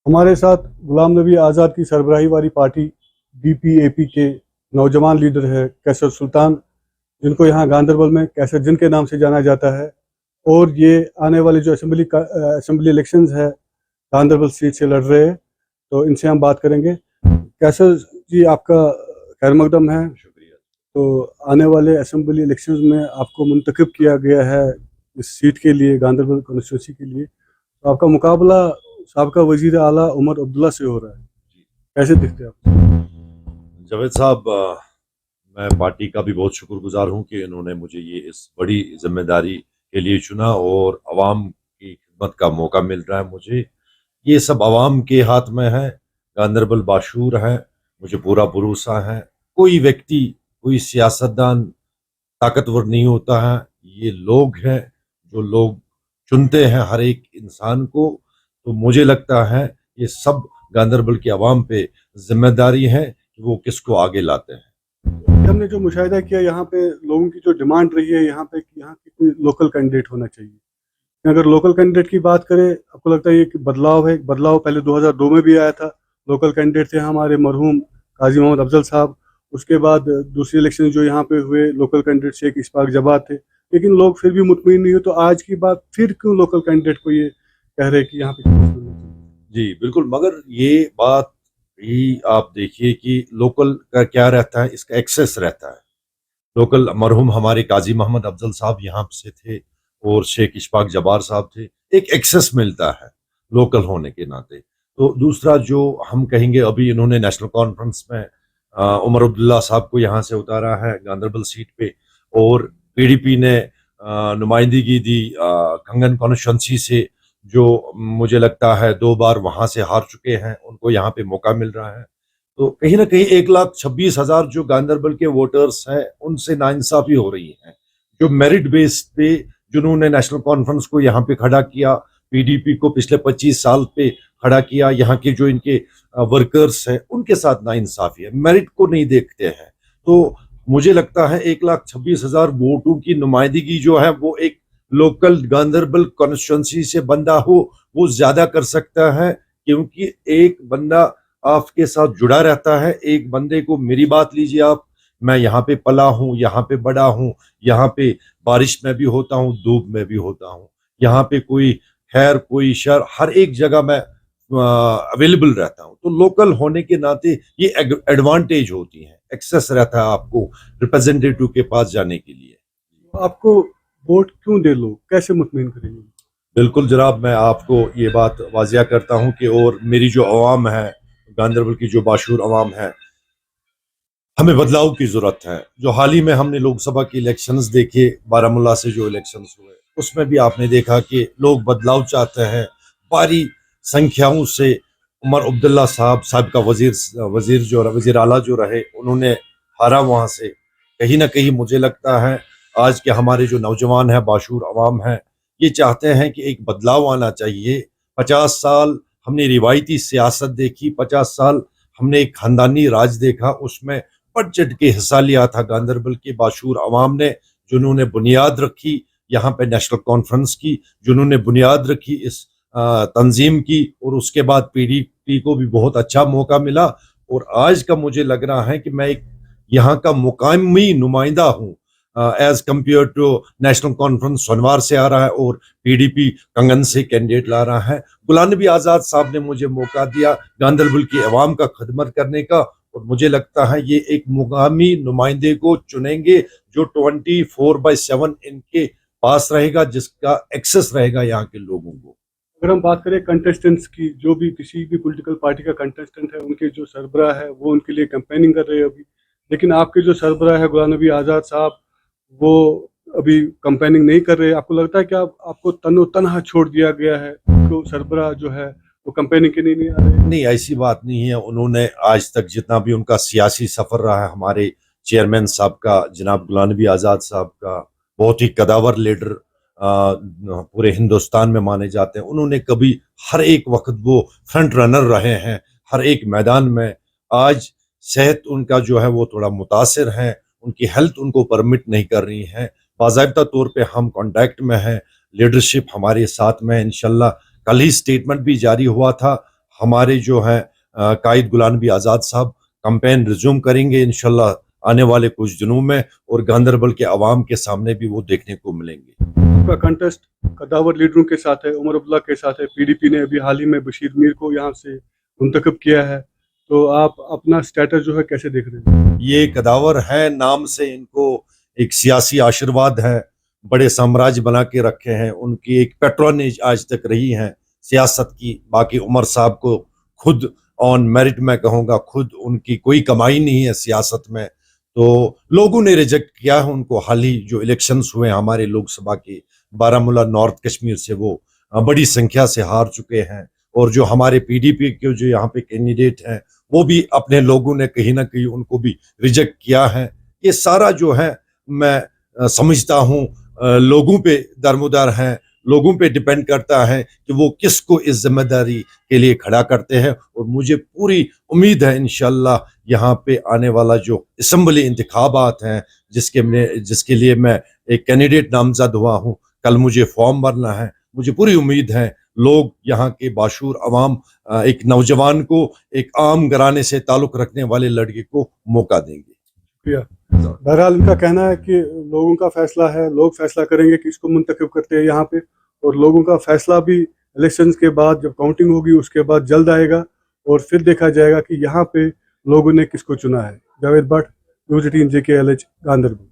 हमारे साथ गुलाम नबी आज़ाद की सरबराही वाली पार्टी BPAP के नौजवान लीडर है कैसर सुल्तान, जिनको यहाँ गांदरबल में कैसर जिन के नाम से जाना जाता है। और ये आने वाले जो असेंबली इलेक्शंस है गांदरबल सीट से लड़ रहे हैं, तो इनसे हम बात करेंगे। कैसर जी, आपका खैर मकदम है। शुक्रिया। तो आने वाले असेंबली इलेक्शंस में आपको मुंतखब किया गया है इस सीट के लिए, गांदरबल कॉन्स्टिट्यूंसी के लिए। तो आपका मुकाबला साबका वजीर आला उमर अब्दुल्ला से हो रहा है, कैसे दिखते हैं आप? जावेद साहब, मैं पार्टी का भी बहुत शुक्रगुजार हूं कि इन्होंने मुझे ये इस बड़ी जिम्मेदारी के लिए चुना और अवाम की खिदमत का मौका मिल रहा है मुझे। ये सब अवाम के हाथ में है। गांदरबल बाशूर है, मुझे पूरा भरोसा है। कोई व्यक्ति, कोई सियासतदान ताकतवर नहीं होता है। ये लोग हैं जो लोग चुनते हैं हर एक इंसान को। तो मुझे लगता है ये सब गांदरबल की आवाम पे जिम्मेदारी है कि वो किसको आगे लाते हैं। हमने जो मुशाहिदा किया, यहाँ पे लोगों की जो डिमांड रही है यहाँ पे कि यहाँ की कोई लोकल कैंडिडेट होना चाहिए। अगर लोकल कैंडिडेट की बात करें, आपको लगता है ये कि बदलाव है? बदलाव पहले 2002 में भी आया था, लोकल कैंडिडेट थे हमारे मरहूम काजी मोहम्मद अफजल साहब। उसके बाद दूसरे इलेक्शन जो यहाँ पे हुए, लोकल कैंडिडेट शेख इशफाक जवाद थे, लेकिन लोग फिर भी मुतमईन नहीं हुए। तो आज की बात फिर क्यों लोकल कैंडिडेट को ये कह रहे हैं कि यहाँ पे पोस्ट होना चाहिए? जी बिल्कुल, मगर ये बात भी आप देखिए कि लोकल का क्या रहता है, इसका एक्सेस रहता है। लोकल मरहूम हमारे काजी मोहम्मद अफजल साहब यहाँ से थे और शेख इशफाक जबार साहब थे। एक एक्सेस मिलता है लोकल होने के नाते। तो दूसरा जो हम कहेंगे, अभी इन्होंने नेशनल कॉन्फ्रेंस में उमर अब्दुल्ला साहब को यहाँ से उतारा है गांदरबल सीट पे, और PDP ने नुमाइंदगी दी कंगन कॉन्स्टिट्यूंसी से, जो मुझे लगता है 2 बार वहां से हार चुके हैं, उनको यहाँ पे मौका मिल रहा है। तो कहीं ना कहीं 1,26,000 जो गांदरबल के वोटर्स हैं उनसे नाइंसाफी हो रही है। जो मेरिट बेस पे जिन्होंने नेशनल कॉन्फ्रेंस को यहाँ पे खड़ा किया, PDP को पिछले 25 साल पे खड़ा किया, यहाँ के जो इनके वर्कर्स हैं उनके साथ नाइंसाफी है, मेरिट को नहीं देखते हैं। तो मुझे लगता है 1,26,000 वोटों की नुमाइंदगी जो है वो एक लोकल गांदरबल कॉन्स्टिट्यूंसी से बंदा हो वो ज्यादा कर सकता है, क्योंकि एक बंदा आपके साथ जुड़ा रहता है। एक बंदे को, मेरी बात लीजिए आप, मैं यहाँ पे पला हूँ, यहाँ पे बड़ा हूँ, यहाँ पे बारिश में भी होता हूँ, धूप में भी होता हूँ, यहाँ पे कोई खैर कोई शर, हर एक जगह मैं अवेलेबल रहता हूँ। तो लोकल होने के नाते ये एडवांटेज होती है, एक्सेस रहता है आपको रिप्रेजेंटेटिव के पास जाने के लिए। आपको वोट क्यों दे लोग, कैसे मुतमईन करेंगे? बिल्कुल जनाब, मैं आपको ये बात वाजिया करता हूँ कि और मेरी जो अवाम है, गांदरबल की जो बाशूर अवाम है, हमें बदलाव की जरूरत है। जो हाल ही में हमने लोकसभा के इलेक्शंस देखे, बारामूला से जो इलेक्शंस हुए, उसमें भी आपने देखा कि लोग बदलाव चाहते हैं। भारी संख्याओं से उमर अब्दुल्ला साहब का वजीर आला जो रहे, उन्होंने हारा वहां से। कहीं ना कहीं मुझे लगता है आज के हमारे जो नौजवान है, बाशूर अवाम है, ये चाहते हैं कि एक बदलाव आना चाहिए। 50 साल हमने रिवायती सियासत देखी, 50 साल हमने एक खानदानी राज देखा, उसमें बढ़ चढ़ के हिस्सा लिया था गांदरबल के बाशूर अवाम ने, जिन्होंने बुनियाद रखी यहाँ पे नेशनल कॉन्फ्रेंस की, जिन्होंने बुनियाद रखी इस तंजीम की, और उसके बाद PDP को भी बहुत अच्छा मौका मिला। और आज का मुझे लग रहा है कि मैं एक यहाँ का मुकामी नुमाइंदा हूँ, as compare to National Conference सोनवार से आ रहा है और PDP कंगन से कैंडिडेट ला रहा है। गुलाम नबी आज़ाद साहब ने मुझे मौका दिया गांदरबल की अवाम का खिदमत करने का, और मुझे लगता है ये एक मुकामी नुमाइंदे को चुनेंगे जो 24/7 इनके पास रहेगा, जिसका एक्सेस रहेगा यहाँ के लोगों को। अगर हम बात करें कंटेस्टेंट्स की, जो भी किसी भी पॉलिटिकल पार्टी का कंटेस्टेंट है, उनके जो सरबराह है वो उनके लिए कैंपेनिंग कर रहे हैं अभी, लेकिन आपके जो सरबराह है गुलाम नबी आज़ाद साहब, वो अभी कैंपेनिंग नहीं कर रहे। आपको लगता है कि आपको तनो तनहा छोड़ दिया गया है, तो सरबराह जो है वो कैंपेनिंग के लिए नहीं आ रहे? नहीं, ऐसी बात नहीं है। उन्होंने आज तक जितना भी उनका सियासी सफर रहा है, हमारे चेयरमैन साहब का, जनाब गुलाम नबी आज़ाद साहब का, बहुत ही कदावर लीडर पूरे हिंदुस्तान में माने जाते हैं। उन्होंने कभी, हर एक वक्त वो फ्रंट रनर रहे हैं हर एक मैदान में। आज सेहत उनका जो है वो थोड़ा मुतासिर है, उनकी हेल्थ उनको परमिट नहीं कर रही है। बाज़ाब्ता तौर पे हम कांटेक्ट में हैं, लीडरशिप हमारे साथ में है इंशाल्लाह। कल ही स्टेटमेंट भी जारी हुआ था, हमारे जो हैं कायद गुलाम नबी आज़ाद साहब कैंपेन रिज्यूम करेंगे इंशाल्लाह आने वाले कुछ दिनों में, और गांधरबल के अवाम के सामने भी वो देखने को मिलेंगे। आपका कंटेस्ट कद्दावर लीडरों के साथ है, उमर अब्दुल्ला के साथ है। पीडीपी ने अभी हाल ही में बशीर मीर को यहाँ से मुंतखब किया है, तो आप अपना स्टेटस जो है कैसे देख रहे हैं? ये कदावर है, नाम से इनको एक सियासी आशीर्वाद है, बड़े साम्राज्य बना के रखे हैं, उनकी एक पेट्रोनेज आज तक रही है सियासत की। बाकी उमर साहब को खुद ऑन मेरिट मैं कहूँगा, खुद उनकी कोई कमाई नहीं है सियासत में, तो लोगों ने रिजेक्ट किया है उनको। हाल ही जो इलेक्शंस हुए हमारे लोकसभा के बारामूला नॉर्थ कश्मीर से, वो बड़ी संख्या से हार चुके हैं, और जो हमारे पीडीपी के जो यहाँ पे कैंडिडेट हैं वो भी अपने लोगों ने कहीं ना कहीं उनको भी रिजेक्ट किया है। ये सारा जो है मैं समझता हूँ लोगों पे दरमुदार हैं, लोगों पे डिपेंड करता है कि वो किसको इस जिम्मेदारी के लिए खड़ा करते हैं। और मुझे पूरी उम्मीद है इंशाल्लाह यहाँ पे आने वाला जो असम्बली इंतखाबात हैं, जिसके लिए मैं एक कैंडिडेट नामजद हुआ हूँ, कल मुझे फॉर्म भरना है। मुझे पूरी उम्मीद है लोग यहाँ के बाशूर अवाम एक नौजवान को, एक आम घराने से ताल्लुक रखने वाले लड़के को मौका देंगे। शुक्रिया। बहरहाल इनका कहना है कि लोगों का फैसला है, लोग फैसला करेंगे कि इसको मुंतखब करते हैं यहाँ पे, और लोगों का फैसला भी इलेक्शंस के बाद जब काउंटिंग होगी उसके बाद जल्द आएगा, और फिर देखा जाएगा कि यहाँ पे लोगों ने किसको चुना है। Javed Bhatt, news 18 JKLH, Ganderbal.